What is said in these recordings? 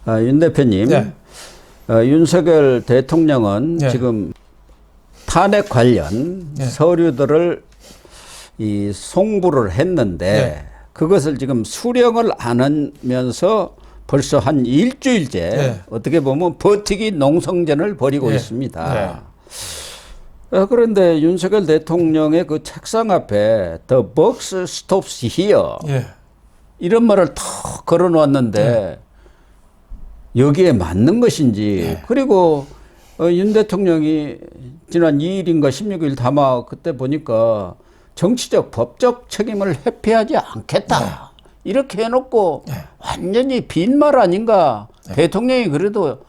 윤 대표님, 네. 윤석열 대통령은 네. 지금 탄핵 관련 네. 서류들을 송부를 했는데 네. 그것을 지금 수령을 안 하면서 벌써 한 일주일째 네. 어떻게 보면 버티기 농성전을 벌이고 네. 있습니다. 그런데 윤석열 대통령의 그 책상 앞에 The box stops here 예. 이런 말을 탁 걸어 놓았는데 여기에 맞는 것인지 그리고 윤 대통령이 지난 2일인가 16일 담화 그때 보니까 정치적 법적 책임을 회피하지 않겠다 이렇게 해놓고 완전히 빈말 아닌가. 대통령이 그래도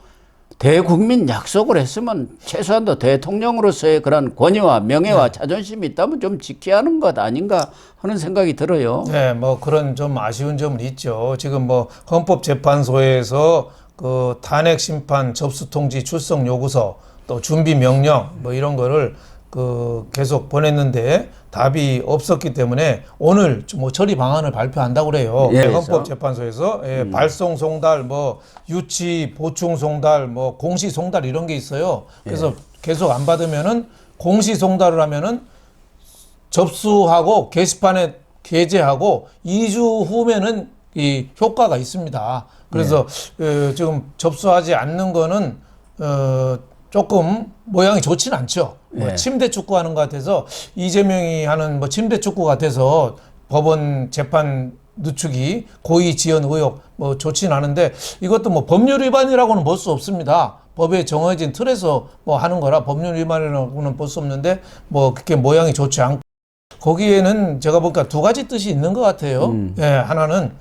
대국민 약속을 했으면 최소한도 대통령으로서의 그런 권위와 명예와 자존심이 있다면 좀 지켜야 하는 것 아닌가 하는 생각이 들어요. 네, 뭐 그런 좀 아쉬운 점은 있죠. 지금 뭐 헌법재판소에서 그 탄핵 심판 접수 통지 출석 요구서 또 준비 명령 뭐 이런 거를 그 계속 보냈는데 답이 없었기 때문에 오늘 뭐 처리 방안을 발표한다고 그래요. 예, 헌법재판소에서 발송 송달 뭐 유치 보충 송달 뭐 공시 송달 이런 게 있어요. 그래서 계속 안 받으면은 공시 송달을 하면은 접수하고 게시판에 게재하고 2주 후면은 이 효과가 있습니다. 그래서 지금 접수하지 않는 거는 조금 모양이 좋지는 않죠. 뭐 침대 축구 하는 것 같아서 이재명이 하는 뭐 침대 축구 같아서 법원 재판 늦추기, 고의 지연 의혹 뭐 좋지는 않은데 이것도 뭐 법률 위반이라고는 볼 수 없습니다. 법에 정해진 틀에서 뭐 하는 거라 법률 위반이라고는 볼 수 없는데 뭐 그렇게 모양이 좋지 않고 거기에는 제가 보니까 두 가지 뜻이 있는 것 같아요. 예, 하나는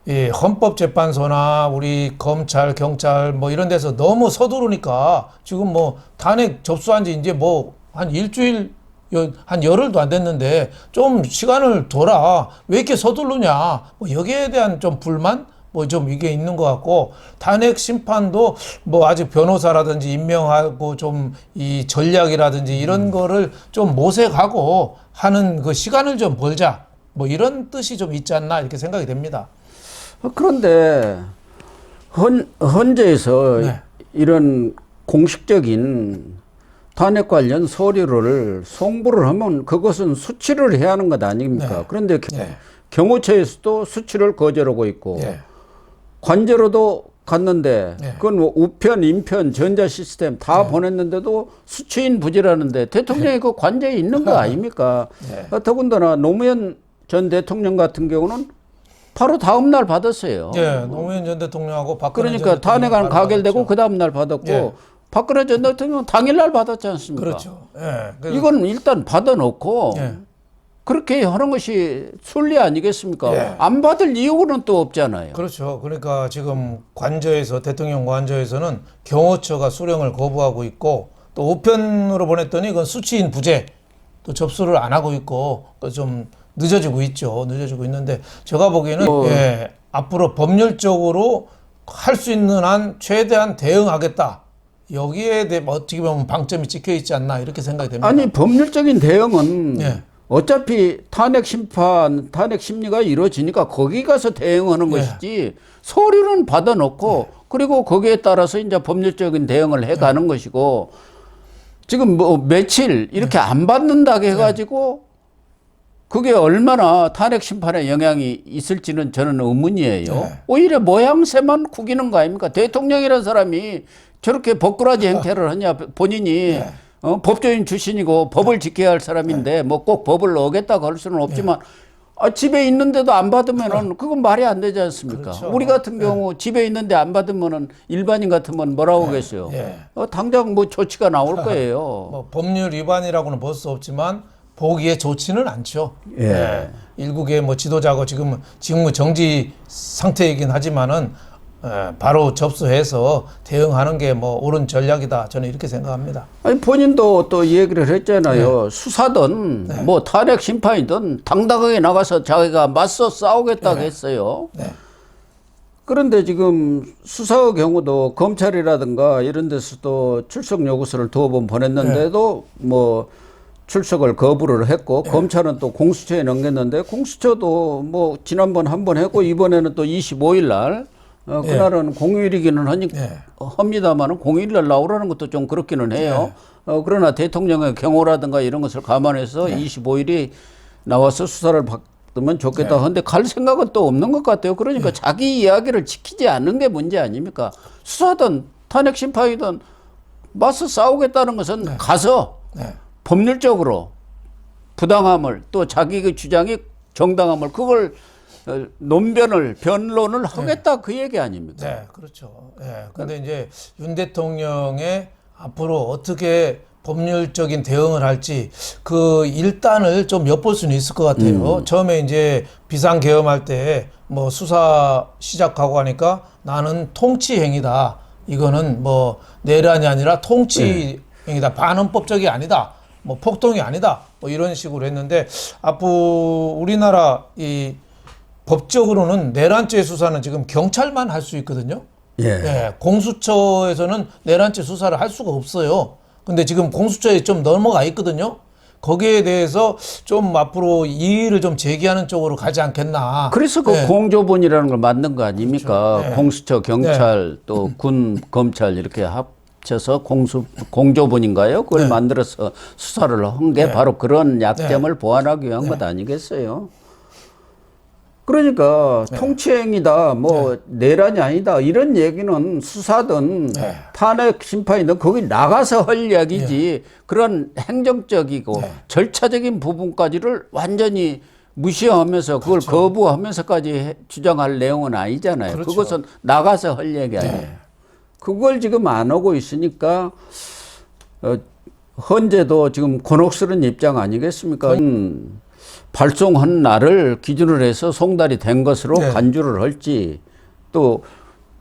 이 헌법재판소나 우리 검찰, 경찰 뭐 이런 데서 너무 서두르니까 지금 뭐 탄핵 접수한 지 이제 뭐 한 일주일, 한 열흘도 안 됐는데 좀 시간을 둬라. 왜 이렇게 서두르냐. 뭐 여기에 대한 좀 불만? 뭐 좀 이게 있는 것 같고 탄핵 심판도 뭐 아직 변호사라든지 임명하고 좀 이 전략이라든지 이런 거를 좀 모색하고 하는 그 시간을 좀 벌자. 뭐 이런 뜻이 좀 있지 않나 이렇게 생각이 됩니다. 그런데 헌재에서 이런 공식적인 탄핵 관련 서류를 송부를 하면 그것은 수치를 해야 하는 것 아닙니까? 그런데 경호처에서도 수치를 거절하고 있고 관제로도 갔는데 그건 뭐 우편, 인편, 전자 시스템 다 보냈는데도 수치인 부지라는데 대통령이 그 관제에 있는 거 아닙니까? 더군다나 노무현 전 대통령 같은 경우는 바로 다음 날 받았어요. 노무현 전 대통령하고 박근혜 그러니까 탄핵안 가결되고 그 다음 날 받았고 박근혜 전 대통령은 당일 날 받았지 않습니까? 그렇죠. 이건 일단 받아놓고 그렇게 하는 것이 순리 아니겠습니까? 안 받을 이유는 또 없잖아요. 그렇죠. 그러니까 지금 관저에서 대통령 관저에서는 경호처가 수령을 거부하고 있고 또 우편으로 보냈더니 그건 수치인 부재 또 접수를 안 하고 있고 좀 늦어지고 있죠. 늦어지고 있는데 제가 보기에는 앞으로 법률적으로 할 수 있는 한 최대한 대응하겠다. 여기에 대해 어떻게 보면 방점이 찍혀 있지 않나 이렇게 생각이 됩니다. 아니 법률적인 대응은 어차피 탄핵 심판, 탄핵 심리가 이루어지니까 거기 가서 대응하는 것이지 서류는 받아놓고 그리고 거기에 따라서 이제 법률적인 대응을 해가는 것이고 지금 뭐 며칠 이렇게 안 받는다고 해가지고 그게 얼마나 탄핵 심판에 영향이 있을지는 저는 의문이에요. 오히려 모양새만 구기는 거 아닙니까? 대통령이라는 사람이 저렇게 법꾸라지 행태를 하냐. 본인이 법조인 출신이고 법을 지켜야 할 사람인데 뭐 꼭 법을 어겼다고 할 수는 없지만 집에 있는데도 안 받으면은 그건 말이 안 되지 않습니까? 그렇죠. 우리 같은 경우 집에 있는데 안 받으면은 일반인 같으면 뭐라고 하겠어요? 당장 뭐 조치가 나올 거예요. 뭐 법률 위반이라고는 볼 수 없지만 보기에 좋지는 않죠. 일국의 뭐 지도자고 지금 직무 정지 상태이긴 하지만은 바로 접수해서 대응하는 게 뭐 옳은 전략이다. 저는 이렇게 생각합니다. 아니 본인도 또 얘기를 했잖아요. 수사든 뭐 탄핵 심판이든 당당하게 나가서 자기가 맞서 싸우겠다고 했어요. 그런데 지금 수사의 경우도 검찰이라든가 이런 데서도 출석 요구서를 두어 번 보냈는데도 뭐 출석을 거부를 했고 검찰은 또 공수처에 넘겼는데 공수처도 뭐 지난번 한 번 했고 이번에는 또 25일 날 그날은 공휴일이기는 예. 합니다만은 공휴일날 나오라는 것도 좀 그렇기는 해요. 그러나 대통령의 경호라든가 이런 것을 감안해서 25일이 나와서 수사를 받으면 좋겠다 하는데 갈 생각은 또 없는 것 같아요. 그러니까 자기 이야기를 지키지 않는 게 문제 아닙니까? 수사든 탄핵 심판이든 맞서 싸우겠다는 것은 가서 법률적으로 부당함을 또 자기 주장이 정당함을 그걸 변론을 하겠다 그 얘기 아닙니까? 네, 그렇죠. 근데 이제 윤 대통령의 앞으로 어떻게 법률적인 대응을 할지 그 일단을 좀 엿볼 수는 있을 것 같아요. 처음에 이제 비상계엄할 때 뭐 수사 시작하고 하니까 나는 통치행위다. 이거는 뭐 내란이 아니라 통치행위다. 반헌법적이 아니다. 뭐 폭동이 아니다. 뭐 이런 식으로 했는데 앞으로 우리나라 이 법적으로는 내란죄 수사는 지금 경찰만 할 수 있거든요. 공수처에서는 내란죄 수사를 할 수가 없어요. 근데 지금 공수처에 좀 넘어가 있거든요. 거기에 대해서 좀 앞으로 이의를 좀 제기하는 쪽으로 가지 않겠나. 그래서 그 공조본이라는 걸 만든 거 아닙니까? 그렇죠. 공수처, 경찰, 또 군, 검찰 이렇게 합쳐서 공조본인가요? 그걸 만들어서 수사를 한 게 바로 그런 약점을 보완하기 위한 것 아니겠어요? 그러니까 통치행위다, 뭐 내란이 아니다 이런 얘기는 수사든 탄핵 심판이든 거기 나가서 할 이야기지 그런 행정적이고 절차적인 부분까지를 완전히 무시하면서 그걸 거부하면서까지 주장할 내용은 아니잖아요. 그렇죠. 그것은 나가서 할 얘기 아니에요. 그걸 지금 안 하고 있으니까 헌재도 지금 곤혹스러운 입장 아니겠습니까? 발송한 날을 기준으로 해서 송달이 된 것으로 간주를 할지 또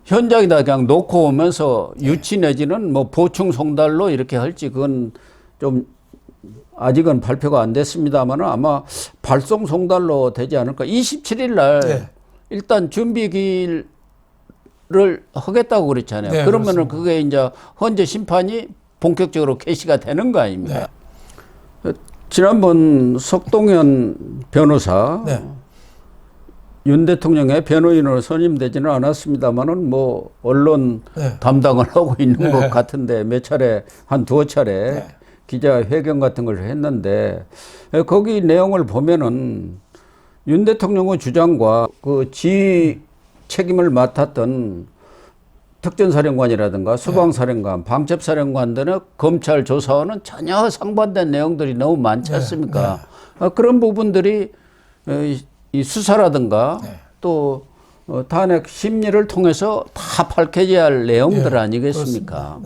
현장에다 그냥 놓고 오면서 유치 내지는 뭐 보충 송달로 이렇게 할지 그건 좀 아직은 발표가 안 됐습니다만 아마 발송 송달로 되지 않을까. 27일 날 일단 준비기일을 하겠다고 그랬잖아요. 그러면은 그게 이제 헌재 심판이 본격적으로 개시가 되는 거 아닙니까? 지난번 석동현 변호사 윤 대통령의 변호인으로 선임되지는 않았습니다만은 뭐 언론 담당을 하고 있는 것 같은데 몇 차례 한 두어 차례 기자회견 같은 걸 했는데 거기 내용을 보면은 윤 대통령의 주장과 그 지휘 책임을 맡았던 특전사령관이라든가 수방사령관, 방첩사령관들의 검찰 조사와는 전혀 상반된 내용들이 너무 많지 않습니까? 그런 부분들이 이 수사라든가 또 탄핵 심리를 통해서 다 밝혀져야 할 내용들 아니겠습니까?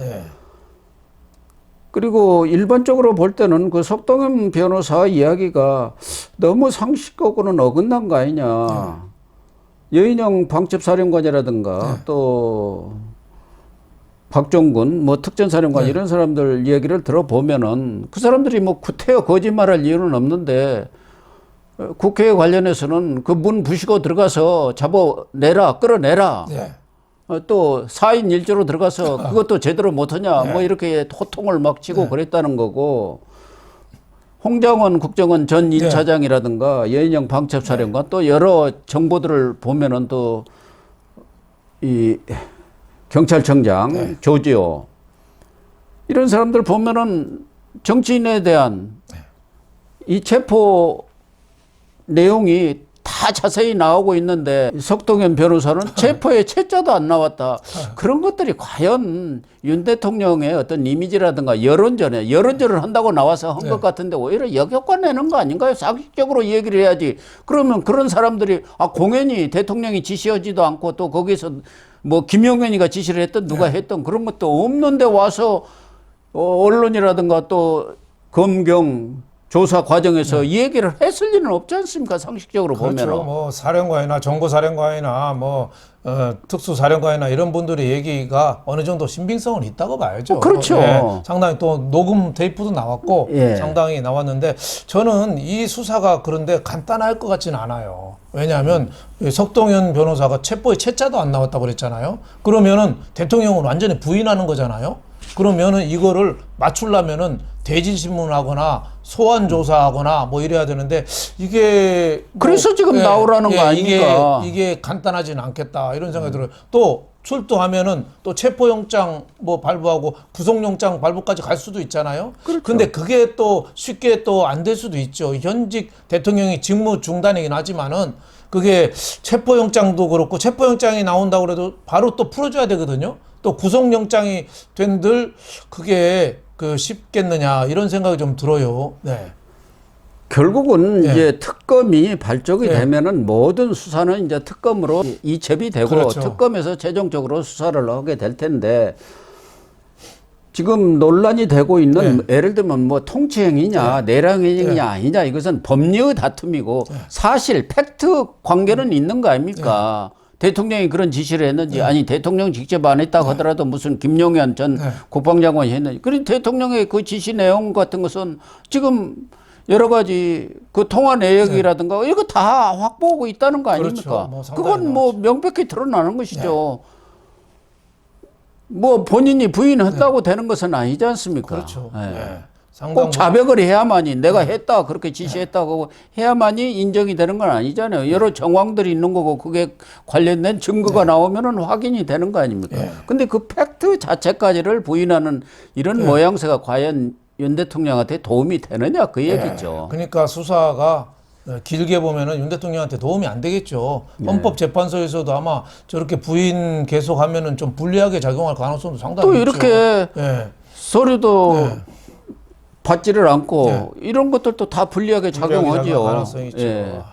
그리고 일반적으로 볼 때는 그 석동현 변호사 이야기가 너무 상식하고는 어긋난 거 아니냐. 여인영 방첩사령관이라든가 또 박종군 뭐 특전사령관 이런 사람들 얘기를 들어보면은 그 사람들이 뭐 구태여 거짓말할 이유는 없는데 국회에 관련해서는 그 문 부시고 들어가서 잡아내라 끌어내라 또 4인 1조로 들어가서 그것도 제대로 못하냐 뭐 이렇게 호통을 막 치고 그랬다는 거고 홍장원 국정원 전 1차장이라든가 여인영 방첩사령관 또 여러 정보들을 보면은 또 이 경찰청장 조지호 이런 사람들 보면은 정치인에 대한 이 체포 내용이 다 자세히 나오고 있는데 석동현 변호사는 체포의 채자도 안 나왔다. 그런 것들이 과연 윤 대통령의 어떤 이미지라든가 여론전을 한다고 나와서 한 것 같은데 오히려 역효과 내는 거 아닌가요? 상식적으로 얘기를 해야지. 그러면 그런 사람들이 공연히 대통령이 지시하지도 않고 또 거기서 뭐 김용현이가 지시를 했던 누가 했던 그런 것도 없는데 와서 언론이라든가 또 검경 조사 과정에서 이 얘기를 했을 리는 없지 않습니까? 상식적으로 보면. 그렇죠. 뭐 사령관이나 정보사령관이나 뭐 특수사령관이나 이런 분들의 얘기가 어느 정도 신빙성은 있다고 봐야죠. 그렇죠. 상당히 또 녹음 테이프도 나왔고 상당히 나왔는데 저는 이 수사가 그런데 간단할 것 같지는 않아요. 왜냐하면 석동현 변호사가 체포의 채자도 안 나왔다고 그랬잖아요. 그러면은 대통령은 완전히 부인하는 거잖아요. 그러면은 이거를 맞추려면은 대질신문하거나 소환조사하거나 뭐 이래야 되는데 이게 뭐 그래서 지금 나오라는 거 아닙니까? 이게 간단하지는 않겠다 이런 생각이 들어요. 또 출두하면은 또 체포영장 뭐 발부하고 구속영장 발부까지 갈 수도 있잖아요. 그렇죠. 근데 그게 또 쉽게 또 안 될 수도 있죠. 현직 대통령이 직무 중단이긴 하지만은 그게 체포영장도 그렇고 체포영장이 나온다고 그래도 바로 또 풀어줘야 되거든요. 또 구속영장이 된들 그게 그 쉽겠느냐 이런 생각이 좀 들어요. 네. 결국은 네. 이제 특검이 발족이 네. 되면은 모든 수사는 이제 특검으로 이첩이 되고 그렇죠. 특검에서 최종적으로 수사를 하게 될 텐데 지금 논란이 되고 있는 예를 들면 뭐 통치행위냐 내랑행위냐 아니냐 이것은 법리의 다툼이고 사실 팩트 관계는 있는 거 아닙니까? 대통령이 그런 지시를 했는지 아니 대통령 직접 안 했다고 하더라도 무슨 김용현 전 국방장관이 했는지 그런 대통령의 그 지시 내용 같은 것은 지금 여러 가지 그 통화 내역이라든가 이거 다 확보하고 있다는 거 아닙니까? 그렇죠. 뭐 상당히 그건 뭐 명백히 드러나는 것이죠. 뭐 본인이 부인했다고 되는 것은 아니지 않습니까? 그렇죠. 예. 네. 꼭 자백을 해야만이 내가 했다 그렇게 지시했다고 해야만이 인정이 되는 건 아니잖아요. 여러 정황들이 있는 거고 그게 관련된 증거가 나오면은 확인이 되는 거 아닙니까? 근데 그 팩트 자체까지를 부인하는 이런 모양새가 과연 윤 대통령한테 도움이 되느냐 그 얘기죠. 그러니까 수사가 길게 보면은 윤 대통령한테 도움이 안 되겠죠. 헌법재판소에서도 아마 저렇게 부인 계속하면은 좀 불리하게 작용할 가능성도 상당히 또 있죠. 이렇게 서류도 받지를 않고 네. 이런 것들도 다 불리하게 작용하죠. 가능성이 있죠.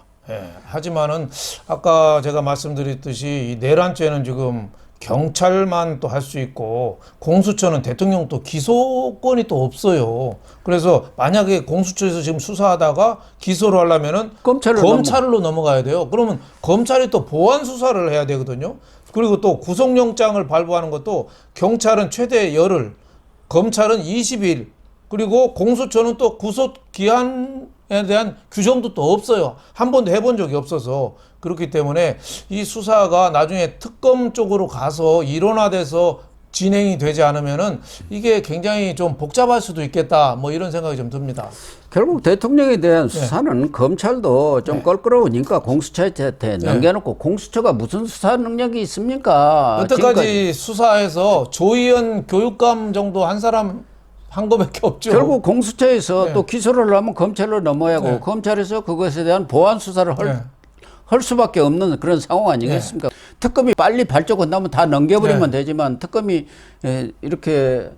하지만은 아까 제가 말씀드렸듯이 이 내란죄는 지금 경찰만 또 할 수 있고 공수처는 대통령 또 기소권이 또 없어요. 그래서 만약에 공수처에서 지금 수사하다가 기소를 하려면은 검찰로 넘어가야 돼요. 그러면 검찰이 또 보완 수사를 해야 되거든요. 그리고 또 구속영장을 발부하는 것도 경찰은 최대 열흘, 검찰은 20일, 그리고 공수처는 또 구속 기한에 대한 규정도 또 없어요. 한 번도 해본 적이 없어서. 그렇기 때문에 이 수사가 나중에 특검 쪽으로 가서 일원화돼서 진행이 되지 않으면은 이게 굉장히 좀 복잡할 수도 있겠다. 뭐 이런 생각이 좀 듭니다. 결국 대통령에 대한 수사는 검찰도 좀 껄끄러우니까 공수처한테 넘겨놓고 공수처가 무슨 수사 능력이 있습니까? 여태까지 수사에서 조의원 교육감 정도 한 사람 한 거밖에 없죠. 결국 공수처에서 또 기소를 하면 검찰로 넘어야 하고 검찰에서 그것에 대한 보완 수사를 할 수밖에 없는 그런 상황 아니겠습니까? 특검이 빨리 발족한다면 다 넘겨버리면 되지만 특검이 이렇게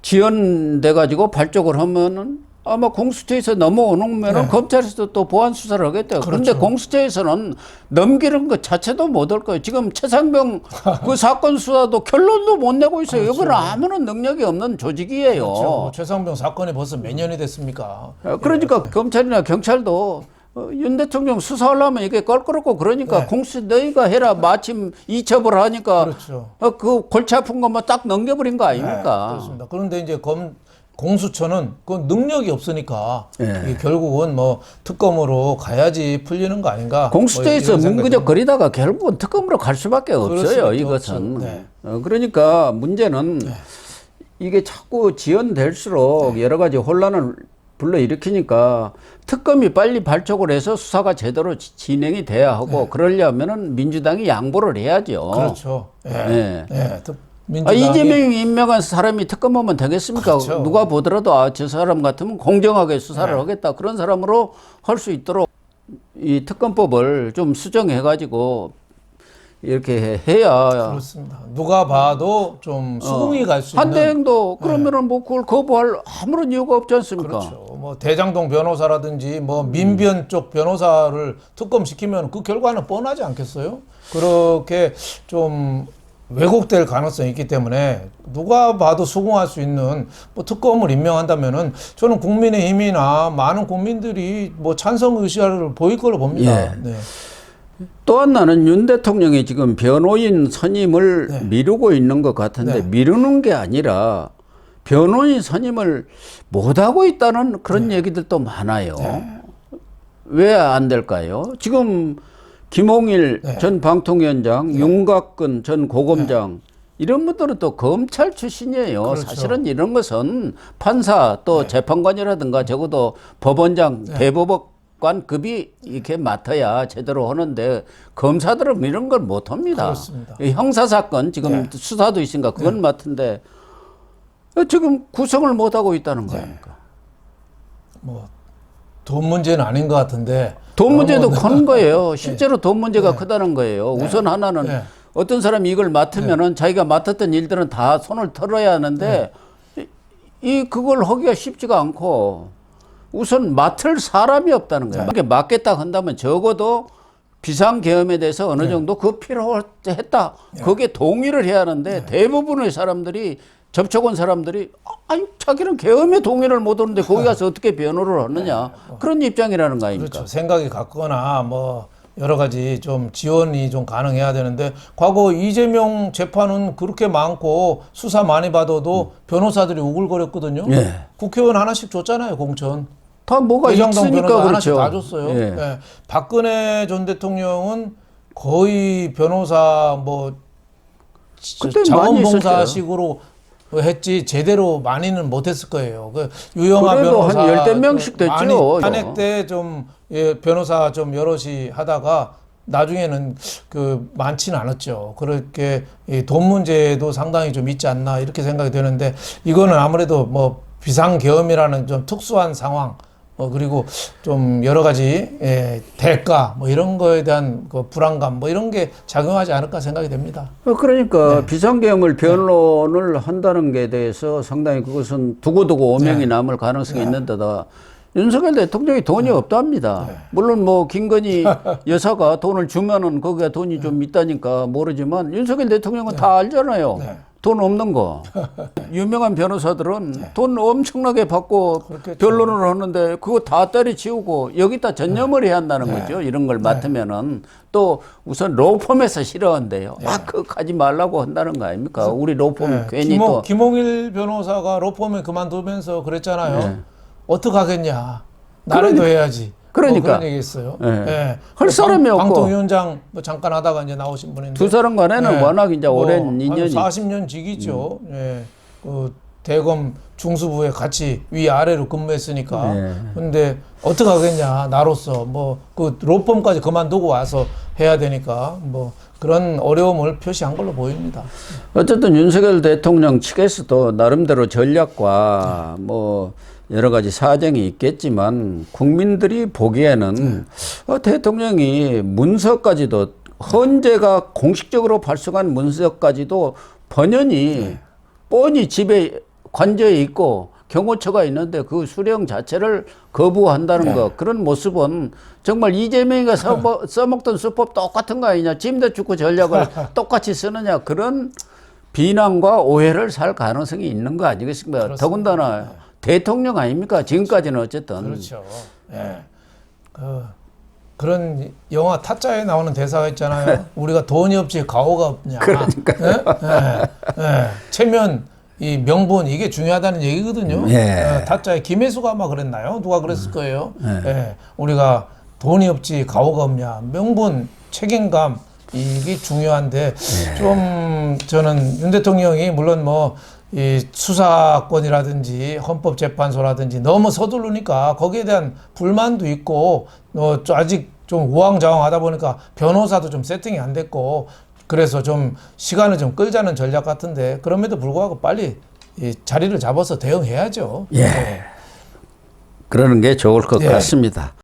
지연돼 가지고 발족을 하면은 아마 공수처에서 넘어오는 검찰에서도 또 보완 수사를 하겠대요. 그런데 공수처에서는 넘기는 것 자체도 못 할 거예요. 지금 최상병 그 사건 수사도 결론도 못 내고 있어요. 이건 아무런 능력이 없는 조직이에요. 그렇죠. 최상병 사건이 벌써 몇 년이 됐습니까? 그러니까 검찰이나 경찰도 윤 대통령 수사하려면 이게 껄끄럽고 그러니까 공수 너희가 해라 마침 이첩을 하니까 그 골치 아픈 것만 딱 넘겨버린 거 아닙니까? 그렇습니다. 그런데 이제 공수처는 그 능력이 없으니까 이게 결국은 뭐 특검으로 가야지 풀리는 거 아닌가? 공수처에서 문그적 거리다가 결국은 특검으로 갈 수밖에 없어요. 이것은. 그러니까 문제는 이게 자꾸 지연될수록 여러 가지 혼란을 불러일으키니까 특검이 빨리 발족을 해서 수사가 제대로 진행이 돼야 하고 그러려면은 민주당이 양보를 해야죠. 그렇죠. 이재명이 임명한 사람이 특검하면 되겠습니까? 그렇죠. 누가 보더라도 저 사람 같으면 공정하게 수사를 하겠다. 그런 사람으로 할 수 있도록 이 특검법을 좀 수정해가지고 이렇게 해야. 그렇습니다. 누가 봐도 좀 수긍이 갈 수 있는. 한대행도 그러면은 뭐 그걸 거부할 아무런 이유가 없지 않습니까? 그렇죠. 뭐 대장동 변호사라든지 뭐 민변 쪽 변호사를 특검시키면 그 결과는 뻔하지 않겠어요? 그렇게 좀 왜곡될 가능성이 있기 때문에 누가 봐도 수긍할 수 있는 뭐 특검을 임명한다면은 저는 국민의힘이나 많은 국민들이 뭐 찬성 의사를 보일 걸로 봅니다. 또한 나는 윤 대통령이 지금 변호인 선임을 미루고 있는 것 같은데 미루는 게 아니라 변호인 선임을 못하고 있다는 그런 얘기들도 많아요. 왜 안 될까요? 지금 김홍일 전 방통위원장, 윤곽근 전 고검장 이런 분들은 또 검찰 출신이에요. 그렇죠. 사실은 이런 것은 판사 또 재판관이라든가 적어도 법원장, 대법관급이 이렇게 맡아야 제대로 하는데 검사들은 이런 걸 못합니다. 그렇습니다. 형사사건 지금 수사도 있으니까 그건 맡은데 지금 구성을 못하고 있다는 거 아닙니까? 뭐 돈 문제는 아닌 것 같은데 돈 문제도 너무 큰 거예요. 실제로 돈 문제가 크다는 거예요. 우선 하나는 어떤 사람이 이걸 맡으면은 자기가 맡았던 일들은 다 손을 털어야 하는데 그걸 하기가 쉽지가 않고 우선 맡을 사람이 없다는 거예요. 이렇게 맡겠다 한다면 적어도 비상계엄에 대해서 어느 정도 그 필요했다. 거기에 동의를 해야 하는데 대부분의 사람들이 접촉한 사람들이 아니 자기는 계엄에 동의를 못 하는데 거기 가서 어떻게 변호를 하느냐 그런 입장이라는 거 아닙니까? 그렇죠. 생각이 같거나 뭐 여러 가지 좀 지원이 좀 가능해야 되는데 과거 이재명 재판은 그렇게 많고 수사 많이 받아도 변호사들이 우글거렸거든요. 국회의원 하나씩 줬잖아요, 공천. 다 뭐가 대장동 있으니까 변호사 하나씩 그렇죠. 다 줬어요. 박근혜 전 대통령은 거의 변호사 뭐 그때 많이 자원봉사식으로 했지 제대로 많이는 못했을 거예요. 그 유영아 그래도 변호사 한 10대 명씩 됐죠. 많이 탄핵 때 좀 변호사 좀 여럿이 하다가 나중에는 그 많지는 않았죠. 그렇게 돈 문제도 상당히 좀 있지 않나 이렇게 생각이 되는데 이거는 아무래도 뭐 비상계엄이라는 좀 특수한 상황 그리고 좀 여러 가지 대가 뭐 이런 거에 대한 그 불안감 뭐 이런 게 작용하지 않을까 생각이 됩니다. 그러니까 비상계엄을 변론을 한다는 게 대해서 상당히 그것은 두고두고 오명이 남을 가능성이 있는데다 윤석열 대통령이 돈이 없답니다. 물론 뭐 김건희 여사가 돈을 주면은 거기에 돈이 좀 있다니까 모르지만 윤석열 대통령은 다 알잖아요. 돈 없는 거. 유명한 변호사들은 돈 엄청나게 받고 그렇겠죠. 변론을 하는데 그거 다 때려치우고 여기다 전념을 해야 한다는 거죠. 이런 걸 맡으면은 또 우선 로펌에서 싫어한대요. 그거 가지 말라고 한다는 거 아닙니까? 우리 로펌 괜히 또 김홍일 변호사가 로펌에 그만두면서 그랬잖아요. 어떡하겠냐. 나라도 해야지. 그러니까. 그런 얘기했어요. 할 사람이 없고. 방통위원장 뭐 잠깐 하다가 이제 나오신 분인데 두 사람 간에는 워낙 이제 오랜 인연이 40년 지기죠. 그 대검 중수부에 같이 위아래로 근무했으니까. 근데 어떡하겠냐. 나로서 뭐 그 로펌까지 그만두고 와서 해야 되니까 뭐 그런 어려움을 표시한 걸로 보입니다. 어쨌든 윤석열 대통령 측에서도 나름대로 전략과 뭐 여러 가지 사정이 있겠지만 국민들이 보기에는 대통령이 문서까지도 헌재가 공식적으로 발송한 문서까지도 번연히 뻔히 집에 관저에 있고 경호처가 있는데 그 수령 자체를 거부한다는 것 그런 모습은 정말 이재명이가 써먹던 수법 똑같은 거 아니냐 침대 축구 전략을 똑같이 쓰느냐 그런 비난과 오해를 살 가능성이 있는 거 아니겠습니까? 그렇습니다. 더군다나 대통령 아닙니까? 지금까지는 어쨌든. 그렇죠. 그런 영화 타짜에 나오는 대사가 있잖아요. 우리가 돈이 없지 가오가 없냐. 그러니까요. 체면, 이 명분 이게 중요하다는 얘기거든요. 타짜에 김혜수가 아마 그랬나요? 누가 그랬을 거예요. 우리가 돈이 없지 가오가 없냐. 명분, 책임감 이게 중요한데 좀 저는 윤 대통령이 물론 뭐 이 수사권이라든지 헌법재판소라든지 너무 서두르니까 거기에 대한 불만도 있고 아직 좀 우왕좌왕하다 보니까 변호사도 좀 세팅이 안 됐고 그래서 좀 시간을 좀 끌자는 전략 같은데 그럼에도 불구하고 빨리 이 자리를 잡아서 대응해야죠. 그러는 게 좋을 것 같습니다.